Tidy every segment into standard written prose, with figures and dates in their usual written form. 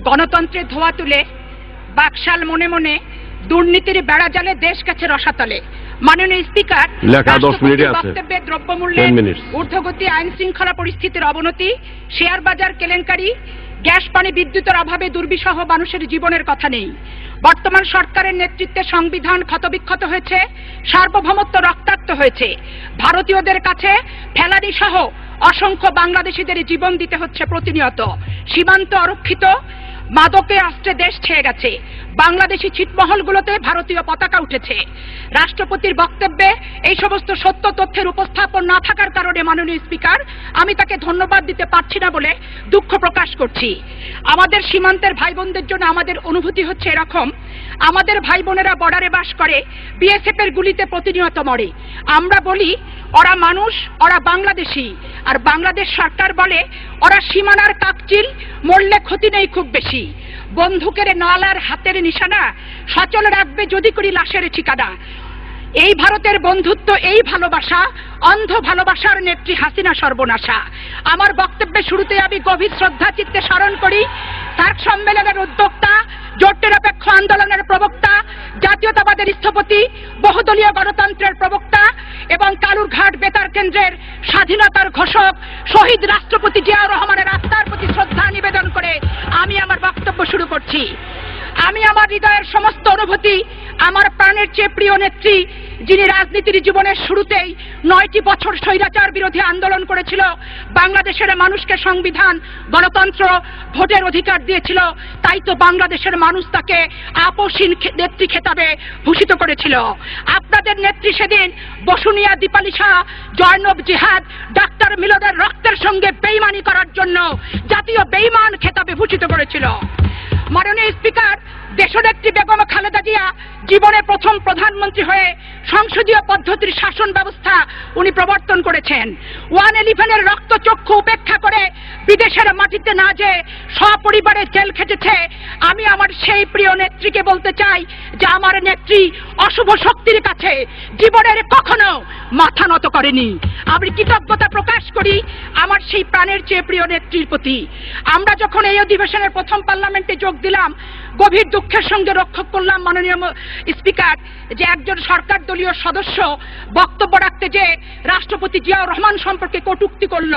গণতন্ত্রের ধোয়া তুলে বাকশাল মনে মনে দুর্নীতির বেড়া জালে দেশ কাছে রসাতলে। মাননীয় স্পিকার, বক্তব্যে দ্রব্যমূল্যের ঊর্ধ্বগতি, আইন শৃঙ্খলা পরিস্থিতির অবনতি, শেয়ার বাজার কেলেঙ্কারি, গ্যাস পানি বিদ্যুতের অভাবে দুর্বিষহ মানুষের জীবনের কথা নেই। বর্তমান সরকারের নেতৃত্বে সংবিধান ক্ষতবিক্ষত হয়েছে, সার্বভৌমত্ব রক্তাক্ত হয়েছে। ভারতীয়দের কাছে ফেলানি সহ অসংখ্য বাংলাদেশিদের জীবন দিতে হচ্ছে প্রতিনিয়ত। সীমান্ত অরক্ষিত, মাদকে আস্ত্রে দেশ ছেয়ে গেছে। বাংলাদেশি ছিটমহলগুলোতে ভারতীয় পতাকা উঠেছে। রাষ্ট্রপতির বক্তব্যে এই সমস্ত সত্য তথ্যের উপস্থাপন না থাকার কারণে মাননীয় স্পিকার, আমি তাকে ধন্যবাদ দিতে পারছি না বলে দুঃখ প্রকাশ করছি। আমাদের সীমান্তের ভাই বোনদের জন্য আমাদের অনুভূতি হচ্ছে এরকম, আমাদের ভাই বোনেরা বর্ডারে বাস করে, বিএসএফ এর গুলিতে প্রতিনিয়ত মরে। আমরা বলি ওরা মানুষ, ওরা বাংলাদেশি, আর বাংলাদেশ সরকার বলে ওরা সীমানার কাকচিল, মরলে ক্ষতি নেই খুব বেশি। বন্দুকের নলার হাতের নিশানা সচল রাখবে যদি করি লাশের ঠিকানা। এই ভারতের বন্ধুত্ব, এই ভালোবাসা, অন্ধ ভালোবাসার নেত্রী হাসিনা সর্বনাশা। আমার বক্তব্যের শুরুতে আমি গভীর শ্রদ্ধা চিত্তে স্মরণ করি সার্ক সম্মেলনের উদ্যোক্তা, জোট নিরপেক্ষ আন্দোলনের প্রবক্তা, জাতীয়তাবাদের স্থপতি, বহুদলীয় গণতন্ত্রের প্রবক্তা এবং কালুরঘাট বেতার কেন্দ্রের স্বাধীনতার ঘোষক শহীদ রাষ্ট্রপতি জিয়াউর রহমানের আত্মার প্রতি শ্রদ্ধা নিবেদন করে আমি আমার বক্তব্য শুরু করছি। আমি আমার হৃদয়ের সমস্ত অনুভূতি আমার প্রাণের চেয়ে প্রিয় নেত্রী, যিনি রাজনীতির জীবনের শুরুতেই 9টি বছর স্বৈরাচার বিরোধী আন্দোলন করেছিল, বাংলাদেশের মানুষকে সংবিধান, গণতন্ত্র, ভোটের অধিকার দিয়েছিল, তাই তো বাংলাদেশের মানুষ তাকে আপসহীন নেত্রী খেতাবে ভূষিত করেছিল। আপনাদের নেত্রী সেদিন বসুনিয়া দীপালি শাহ, জয়নব জিহাদ, ডাক্তার মিলনের রক্তের সঙ্গে বেইমানি করার জন্য জাতীয় বেইমান খেতাবে ভূষিত করেছিল। মাননীয় স্পিকার, দেশনেত্রী বেগম খালেদা জিয়া জীবনে প্রথম প্রধানমন্ত্রী হয়ে সংসদীয় পদ্ধতির শাসন ব্যবস্থা উনি প্রবর্তন করেছেন। 111-এর রক্তচক্ষু উপেক্ষা করে বিদেশের মাটিতে না যেয়ে সপরিবারে জেল খেটেছে। আমি আমার সেই প্রিয় নেত্রীকে বলতে চাই যে আমার নেত্রী অশুভ শক্তির কাছে জীবনের কখনো মাথা নত করেনি। আমি কৃতজ্ঞতা প্রকাশ করি আমার সেই প্রাণের চেয়ে প্রিয় নেত্রীর প্রতি। আমরা যখন এই অধিবেশনের প্রথম পার্লামেন্টে যোগ দিলাম, গভীর দুঃখের সঙ্গে রক্ষা করলাম মাননীয় স্পিকার যে একজন সরকার দলীয় সদস্য বক্তব্য রাখতে যে রাষ্ট্রপতি জিয়াউর রহমান সম্পর্কে কটূক্তি করল।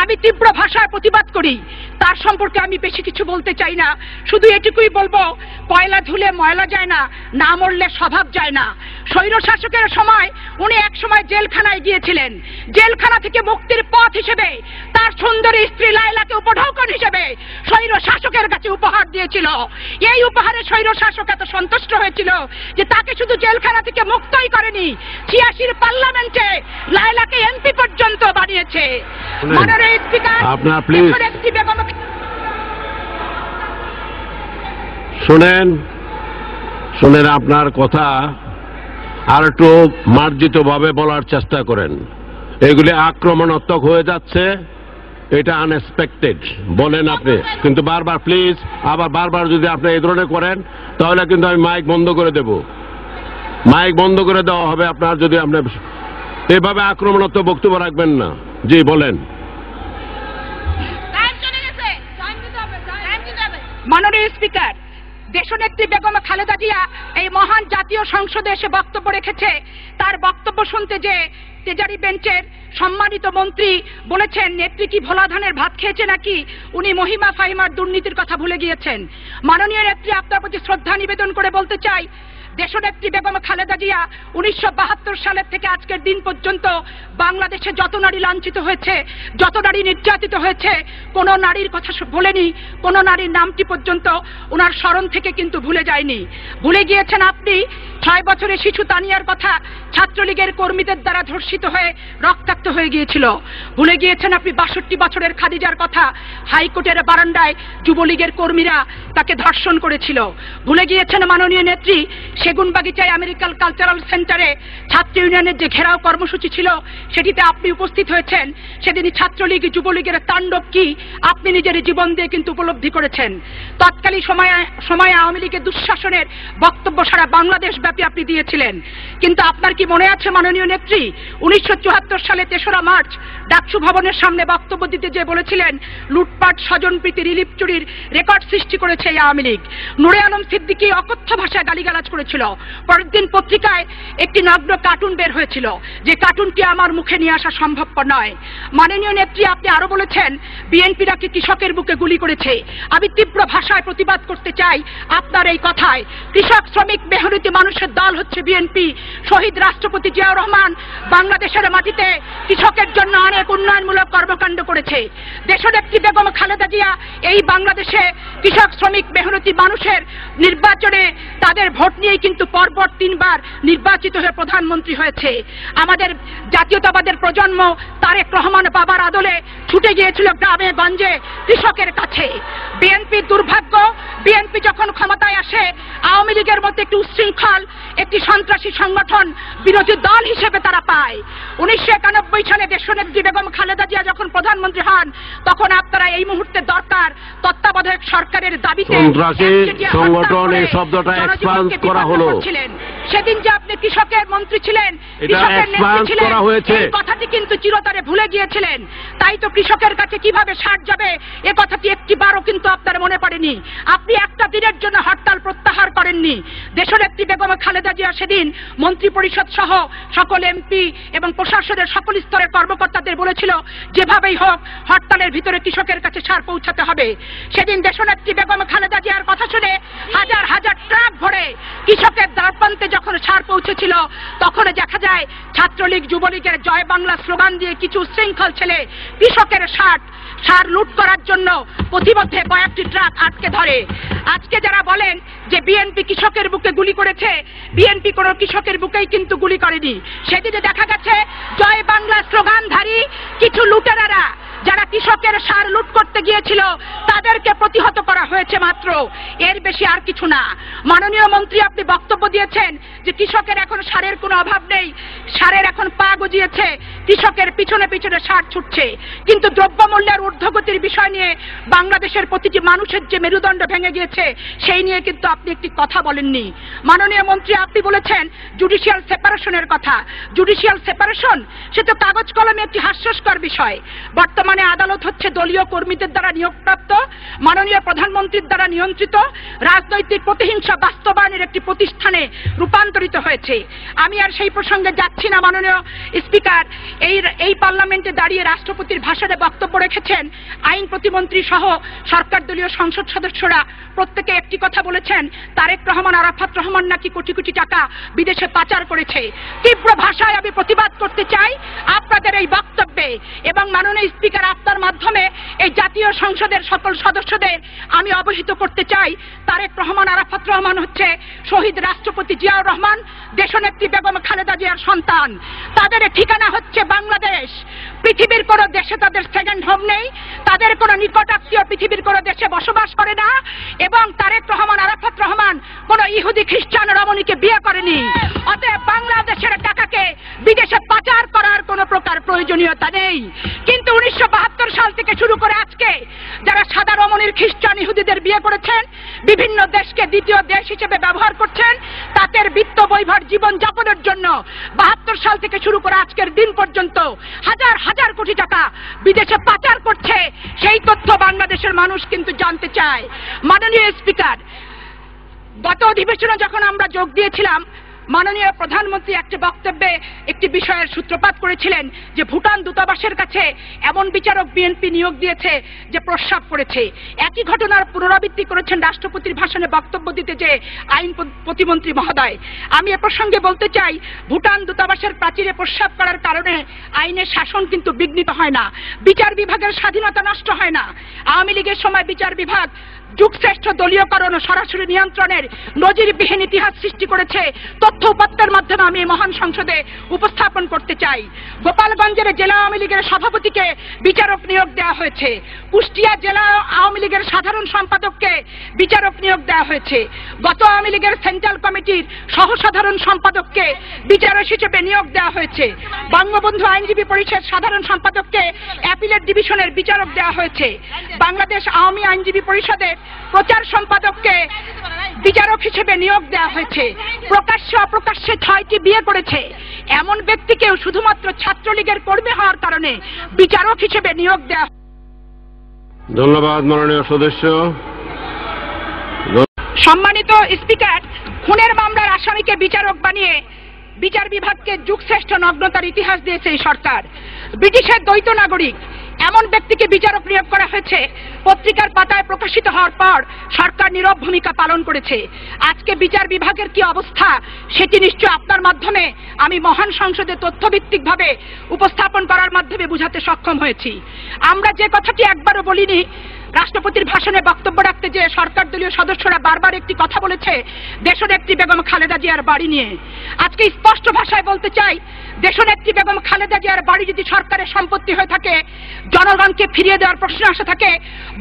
আমি তীব্র ভাষায় প্রতিবাদ করি, তার সম্পর্কে আমি বেশি কিছু বলতে চাই না, শুধু এটুকুই বলবো, কয়লা ধুলে ময়লা যায় না, না মরলে স্বভাব যায় না। স্বৈর শাসকের সময় উনি এক সময় জেলখানায় গিয়েছিলেন, জেলখানা থেকে মুক্তির পথ হিসেবে তার সুন্দরী স্ত্রী লায়লাকে উপঢৌকন হিসেবে স্বৈর শাসকের কাছে উপহার দিয়েছিল। এই উপহারে স্বৈর শাসক এত সন্তুষ্ট হয়েছিল যে তাকে শুধু জেলখানা থেকে মুক্তই করেনি, 86-র পার্লামেন্টে লায়লাকে এমপি পর্যন্ত বানিয়েছে। মাননীয় স্পিকার, আপনার প্লিজ শুনেন, আপনার কথা আর একটু মার্জিত ভাবে বলার চেষ্টা করেন। এগুলি আক্রমণাত্মক হয়ে যাচ্ছে, এটা আনএক্সপেক্টেড বলেন আপনি, কিন্তু বারবার প্লিজ, আবার বারবার যদি আপনি এই ধরনের করেন তাহলে কিন্তু আমি মাইক বন্ধ করে দেব। মাইক বন্ধ করে দেওয়া হবে আপনার, যদি আপনি এভাবে আক্রমণাত্মক বক্তব্য রাখবেন না। জি বলেন। মাননীয় স্পিকার, দেশনেত্রী বেগম খালেদা জিয়া এই মহান জাতীয় সংসদে এসে বক্তব্য রেখেছে। তার বক্তব্য শুনতে যে তেজারি বেঞ্চের সম্মানিত মন্ত্রী বলেছেন নেত্রী কি ভোলা ধানের ভাত খেয়েছে নাকি, উনি মহিমা ফাহিমার দুর্নীতির কথা ভুলে গিয়েছেন। মাননীয় নেত্রী, আপনার প্রতি শ্রদ্ধা নিবেদন করে বলতে চাই, দেশনেত্রী বেগম খালেদা জিয়া 1972 সালের থেকে আজকের দিন পর্যন্ত বাংলাদেশে যত নারী লাঞ্ছিত হয়েছে, যত নারী নির্যাতিত হয়েছে, কোন নারীর কথা বলেনি, কোন নারীর নামটি পর্যন্ত ওনার স্মরণ থেকে কিন্তু ভুলে যায়নি। ভুলে গিয়েছেন আপনি 6 বছরের শিশু তানিয়ার কথা, ছাত্রলীগের কর্মীদের দ্বারা ধর্ষিত হয়ে রক্তাক্ত হয়ে গিয়েছিল। ভুলে গিয়েছেন আপনি 62 বছরের খাদিজার কথা, হাইকোর্টের বারান্দায় যুবলীগের কর্মীরা তাকে ধর্ষণ করেছিল। ভুলে গিয়েছেন মাননীয় নেত্রী সেগুনবাগিচায় আমেরিকান কালচারাল সেন্টারে ছাত্র ইউনিয়নের যে ঘেরাও কর্মসূচি ছিল সেটিতে আপনি উপস্থিত হয়েছেন। সেদিনই ছাত্রলীগ যুবলীগের তাণ্ডব কি আপনি নিজের জীবন দিয়ে কিন্তু উপলব্ধি করেছেন। তৎকালীন সময়ে আওয়ামী লীগের দুঃশাসনের বক্তব্য সারা বাংলাদেশ ব্যাপী আপনি দিয়েছিলেন। কিন্তু আপনার কি মনে আছে মাননীয় নেত্রী 1974 সালে 3রা মার্চ ডাকসু ভবনের সামনে বক্তব্য দিতে যে বলেছিলেন লুটপাট, স্বজনপ্রীতি, রিলিফ চুরির রেকর্ড সৃষ্টি করেছে এই আওয়ামী লীগ। নূরে আলম সিদ্দিকী অকথ্য ভাষায় গালিগালাজ করেছিল। পরের দিন পত্রিকায় একটি নগ্ন কার্টুন বের হয়েছিল, যে কার্টুনটি আমার মুখে নিয়ে আসা সম্ভবপর নয়। মাননীয় নেত্রী আপনি আরো বলেছেন বিএনপি নাকি কৃষকের বুকে গুলি করেছে। আমি তীব্র ভাষায় প্রতিবাদ করতে চাই আপনার এই কথায়। কৃষক, শ্রমিক, মেহনতি মানুষের দল হচ্ছে বিএনপি। শহীদ রাষ্ট্রপতি জিয়াউর রহমান বাংলাদেশের মাটিতে কৃষকের জন্য অনেক উন্নয়নমূলক কর্মকাণ্ড করেছে। দেশনেত্রী বেগম খালেদা জিয়া এই বাংলাদেশে কৃষক, শ্রমিক, মেহনতি মানুষের নির্বাচনে তাদের ভোট নিয়েই কিন্তু পরপর 3 বার নির্বাচিত হয়ে প্রধানমন্ত্রী হয়েছে। আমাদের জাতীয়তাবাদের প্রজন্ম তারেক রহমান বাবার আদলে ছুটে গিয়েছিল গ্রামে গঞ্জে কৃষকের কাছে। বিএনপির দুর্ভাগ্য, বিএনপি যখন ক্ষমতায় আসে আওয়ামী লীগের মধ্যে একটি উচ্ছৃঙ্খল, একটি সন্ত্রাসী সংগঠন বিরোধী দল হিসেবে তারা পায়। 1991 সালে দেশনেত্রী বেগম খালেদা জিয়া যখন প্রধানমন্ত্রী হন তখন আপনারা এই মুহূর্তে দরকার তত্ত্বাবধায়ক সরকারের দাবিতে সংগঠন এই শব্দটা এক্সপান্ড করা হলো। সেদিন যে আপনি কৃষকের মন্ত্রী ছিলেন, কৃষকের নেত্রী ছিলেন, এই কথাটি কিন্তু চিরতরে ভুলে গিয়েছিলেন। তাই তো কৃষকের কাছে কিভাবে সার যাবে এ কথাটি একটিবারও কিন্তু আপনার মনে পড়েনি। আপনি একটা দিনের জন্য হরতাল প্রত্যাহার করেননি। দেশনেত্রী বেগম খালেদা জিয়া সেদিন মন্ত্রী পরিষদ সহ সকল এমপি এবং প্রশাসনের সকল স্তরের কর্মকর্তাদের বলেছিল যেভাবেই হোক হরতালের ভিতরে কৃষকের কাছে সার পৌঁছাতে হবে। সেদিন দেশনেত্রী বেগম খালেদা জিয়ার কথা শুনে হাজার হাজার ট্রাক ভরে কৃষকের দ্বারপ্রান্তে যখন সার পৌঁছেছিল তখন দেখা যায় ছাত্রলীগ, যুবলীগের জয় বাংলা স্লোগান দিয়ে কিছু শৃঙ্খল ছেলে কৃষকের সার লুট করার জন্য প্রতিমধ্যে কয়েকটি ট্রাক আটকে ধরে। আজকে যারা বলেন যে বিএনপি কৃষকের বুকে গুলি করেছে, বিএনপি কোনো কৃষকের বুকেই কিন্তু গুলি করেনি। সেদিনে দেখা গেছে জয় বাংলা স্লোগানধারী কিছু লুটেরারা যারা কৃষকের সার লুট করতে গিয়েছিল তাদেরকে প্রতিহত করা হয়েছে মাত্র, এর বেশি আর কিছু না। মাননীয় মন্ত্রী আপনি বক্তব্য দিয়েছেন যে কৃষকের এখন সারের কোনো অভাব নেই, সারের এখন পা গজিয়েছে, কৃষকের পিছনে পিছনে সার ছুটছে। কিন্তু দ্রব্যমূল্যের ঊর্ধ্বগতির বিষয় নিয়ে বাংলাদেশের প্রতিটি মানুষের যে মেরুদণ্ড ভেঙে গিয়েছে সেই নিয়ে কিন্তু আপনি একটি কথা বলেননি। মাননীয় মন্ত্রী আপনি বলেছেন জুডিশিয়াল সেপারেশনের কথা। জুডিশিয়াল সেপারেশন সে তো কাগজ কলমে একটি হাস্যস্কর বিষয়। বর্তমানে আদালত হচ্ছে দলীয় কর্মীদের দ্বারা নিয়োগপ্রাপ্ত, মাননীয় প্রধানমন্ত্রীর দ্বারা নিয়ন্ত্রিত রাজনৈতিক প্রতিহিংসা বাস্তবায়নের একটি প্রতিষ্ঠানে রূপান্তরিত হয়েছে। আমি আর সেই প্রসঙ্গে যাচ্ছি না। মাননীয় স্পিকার এই পার্লামেন্টে দাঁড়িয়ে রাষ্ট্রপতির ভাষণে বক্তব্য রেখেছেন আইন প্রতিমন্ত্রী সহ সরকার দলীয় সংসদ সদস্যরা প্রত্যেকে একটি কথা বলেছেন, তারেক রহমান, আরাফাত রহমান নাকি কোটি কোটি টাকা বিদেশে পাচার করেছে। তীব্র ভাষায় আমি প্রতিবাদ করতে চাই আপনাদের এই বক্তব্যে এবং মাননীয় স্পিকার আপনার মাধ্যমে এই জাতীয় সংসদের সকল সদস্যদের আমি অবহিত করতে চাই তারেক রহমান, আরাফাত রহমান হচ্ছে শহীদ রাষ্ট্রপতি জিয়াউর রহমান, দেশনেত্রী বেগম খালেদা জিয়ার সন্তান। তাদের ঠিকানা হচ্ছে বাংলাদেশ। পৃথিবীর কোন দেশে তাদের সেকেন্ড হোম নেই, তাদের কোন নিকটাত্মীয় পৃথিবীর কোন দেশে বসবাস করে না এবং তারেক রহমান, আরাফাত রহমান কোন ইহুদি খ্রিস্টান রমণীকে বিয়ে করেনি। অতএব বাংলাদেশের টাকাকে বিদেশে পাচার করার কোন প্রকার প্রয়োজনীয়তা নেই। কিন্তু 1972 সাল থেকে শুরু করে আজকে যারা সাদা রমণীর খ্রিস্টান ইহুদিদের বিয়ে করেছেন, বিভিন্ন দেশকে দ্বিতীয় দেশ হিসেবে ব্যবহার করছেন তাদের বিত্ত বৈভব জীবন যাপনের জন্য 72 সাল থেকে শুরু করে আজকের দিন পর্যন্ত হাজার হাজার কোটি টাকা বিদেশে পাচার করছে, সেই তথ্য বাংলাদেশের মানুষ কিন্তু জানতে চায়। মাননীয় স্পিকার, গত অধিবেশনে যখন আমরা যোগ দিয়েছিলাম মাননীয় প্রধানমন্ত্রী একটি বক্তব্যে একটি বিষয়ের সূত্রপাত করেছিলেন যে ভুটান দূতাবাসের কাছে এমন বিচারক বিএনপি নিয়োগ দিয়েছে যে প্রস্রাব করেছে। একই ঘটনার পুনরাবৃত্তি করেছেন রাষ্ট্রপতির ভাষণে বক্তব্য দিতে যে আইন প্রতিমন্ত্রী মহোদয়। আমি এ প্রসঙ্গে বলতে চাই, ভুটান দূতাবাসের প্রাচীরে প্রস্রাব করার কারণে আইনের শাসন কিন্তু বিঘ্নিত হয় না, বিচার বিভাগের স্বাধীনতা নষ্ট হয় না। আওয়ামী লীগের সময় বিচার বিভাগ যুগশ্রেষ্ঠ দলীয়করণ ও সরাসরি নিয়ন্ত্রণের নজিরবিহীন ইতিহাস সৃষ্টি করেছে তথ্য উপাত্তের মাধ্যমে আমি মহান সংসদে উপস্থাপন করতে চাই। গোপালগঞ্জের জেলা আওয়ামী লীগের সভাপতিকে বিচারক নিয়োগ দেওয়া হয়েছে। কুষ্টিয়া জেলা আওয়ামী লীগের সাধারণ সম্পাদককে বিচারক নিয়োগ দেওয়া হয়েছে। গত আওয়ামী লীগের সেন্ট্রাল কমিটির সহসাধারণ সম্পাদককে বিচারক হিসেবে নিয়োগ দেওয়া হয়েছে। বঙ্গবন্ধু আইনজীবী পরিষদ সাধারণ সম্পাদককে অ্যাপিলেট ডিভিশনের বিচারক দেওয়া হয়েছে। বাংলাদেশ আওয়ামী আইনজীবী পরিষদের প্রচার সম্পাদককে বিচারক হিসেবে নিয়োগ দেওয়া হয়েছে। প্রকাশ্যে অপ্রকাশ্যে 6টি বিয়ে করেছে এমন ব্যক্তিকেও শুধুমাত্র ছাত্রলীগের কর্মী হওয়ার কারণে বিচারক হিসেবে নিয়োগ দেওয়া। ধন্যবাদ মাননীয় সদস্য। সম্মানিত স্পিকার, খুনের মামলার আসামিকে বিচারক বানিয়ে বিচার বিভাগকে যুগশ্রেষ্ঠ নগ্নতার ইতিহাস দিয়েছে এই সরকার। ব্রিটিশের দ্বৈত নাগরিক এমন ব্যক্তিকে বিচারক নিয়োগ করা হয়েছে পত্রিকার পাতায় প্রকাশিত হওয়ার পর সরকার নীরব ভূমিকা পালন করেছে। আজকে বিচার বিভাগের কি অবস্থা সেটি নিশ্চয় আপনার মাধ্যমে আমি মহান সংসদে তথ্যভিত্তিকভাবে উপস্থাপন করার মাধ্যমে বুঝাতে সক্ষম হয়েছি। আমরা যে কথাটি একবারও বলিনি, রাষ্ট্রপতির ভাষণে বক্তব্য রাখতে যে সরকার দলীয় সদস্যরা বারবার একটি কথা বলেছে দেশনেত্রী বেগম খালেদা জিয়ার বাড়ি নিয়ে। আজকে স্পষ্ট ভাষায় বলতে চাই, দেশনেত্রী বেগম খালেদা জিয়ার বাড়ি যদি সরকারের সম্পত্তি হয়ে থাকে, জনগণকে ফিরিয়ে দেওয়ার প্রশ্ন আসে থাকে,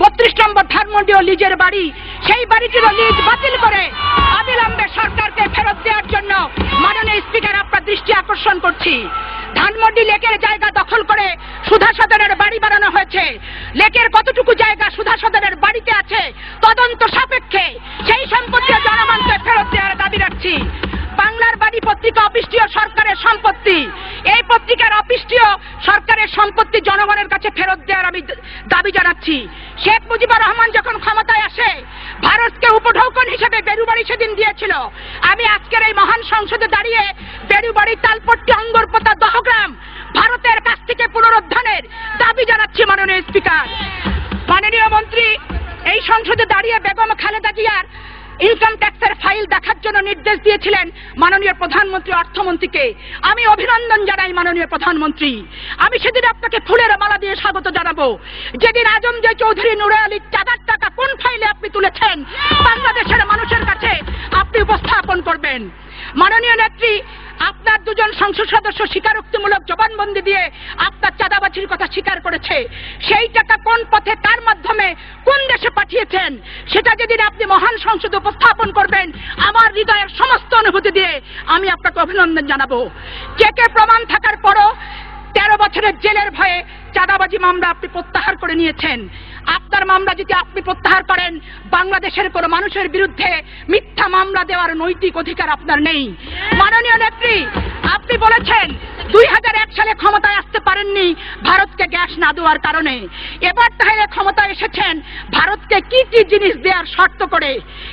32 নম্বর ধানমন্ডি ও লিজের বাড়ি, সেই বাড়িটিরও লিজ বাতিল করে অবিলম্বে সরকারকে ফেরত দেওয়ার জন্য মাননীয় স্পিকার আপনার দৃষ্টি আকর্ষণ করছি। ধানমন্ডি লেকের জায়গা দখল করে সুধা সদনের বাড়ি বানানো হয়েছে। লেকের কতটুকু জায়গা সুধা সদনের বাড়িতে আছে তদন্ত সাপেক্ষে সেই সম্পত্তি জনগণকে ফেরত দেওয়ার দাবি রাখছি। বাংলার বাড়ি পত্রিকা অফিসটিও সরকারের সম্পত্তি। এই পত্রিকার অফিসটিও সরকারের সম্পত্তি জনগণের কাছে ফেরত দেওয়ার আমি দাবি জানাচ্ছি। শেখ মুজিবুর রহমান যখন ক্ষমতায় আসে ভারতকে উপঢৌকন হিসেবে বেরুবাড়ি সেদিন দিয়েছিল। আমি আজকের এই মহান সংসদে দাঁড়িয়ে বেরুবাড়ি, তালপট্টি, অঙ্গরপোতা, দহগ্রাম ভারতের কাছ থেকে পুনরুদ্ধারের দাবি জানাচ্ছি। মাননীয় স্পিকার, মাননীয় মন্ত্রী এই সংসদে দাঁড়িয়ে বেগম খালেদা জিয়ার ইনকাম ট্যাক্সের ফাইল দেখার জন্য নির্দেশ দিয়েছিলেন মাননীয় প্রধানমন্ত্রী, অর্থমন্ত্রীকে। আমি অভিনন্দন জানাই মাননীয় প্রধানমন্ত্রী। আমি সেদিন আপনাকে ফুলের মালা দিয়ে স্বাগত জানাবো। যেদিন আজম জয় চৌধুরী, নুরে আলীর চাঁদার টাকা কোন ফাইলে আপনি তুলেছেন বাংলাদেশের মানুষের কাছে আপনি উপস্থাপন করবেন। মাননীয় নেত্রী, আপনার দুজন সংসদ সদস্য স্বীকারোক্তিমূলক জবানবন্দি দিয়ে আপনার চাঁদাবাজির কথা স্বীকার করেছে। সেই টাকা কোন পথে, কার মাধ্যমে, কোন দেশে পাঠিয়েছেন সেটা যেদিন আপনি মহান সংসদে উপস্থাপন করবেন, আমার হৃদয়ের সমস্ত অনুভূতি দিয়ে আমি আপনাকে অভিনন্দন জানাবো। চেকে প্রমাণ থাকার পরও 13 বছরের জেলের ভয়ে চাঁদাবাজি মামলা আপনি প্রত্যাহার করে নিয়েছেন। আপনার মামলা যদি আপনি প্রত্যাহার করেন, বাংলাদেশের কোন মানুষের বিরুদ্ধে মিথ্যা মামলা দেওয়ার নৈতিক অধিকার আপনার নেই। মাননীয় নেত্রী, আপনি বলেছেন 2001 সালে ক্ষমতায় আসতে পারেননি ভারতকে গ্যাস না দেওয়ার কারণে। এবার তাহলে ক্ষমতায় এসেছেন ভারতকে কি কি জিনিস দেওয়ার শর্ত করে,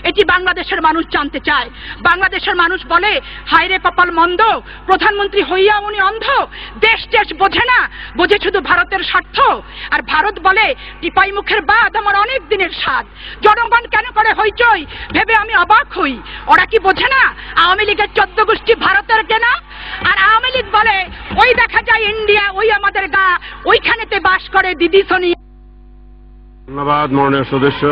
এটি বাংলাদেশের মানুষ জানতে চায়। বাংলাদেশের মানুষ বলে, হায়রে কপাল মন্দ, প্রধানমন্ত্রী হইয়া উনি অন্ধ, দেশ টেশ বোঝে না, বোঝে শুধু ভারতের স্বার্থ। আর ভারত বলে, টিপাই মুখের বাদ আমার অনেক দিনের স্বাদ। জনগণ কেন করে হইচই ভেবে আমি অবাক হই। ওরা কি বোঝে না আওয়ামী লীগের 14 গোষ্ঠী ভারতের কেনা? আর আওয়ামী লীগ বলে, ওই দেখা যায় ইন্ডিয়া, ওই আমাদের গা, ওইখানেতে বাস করে দিদি সোনিয়া। ধন্যবাদ মাননীয় সদস্য।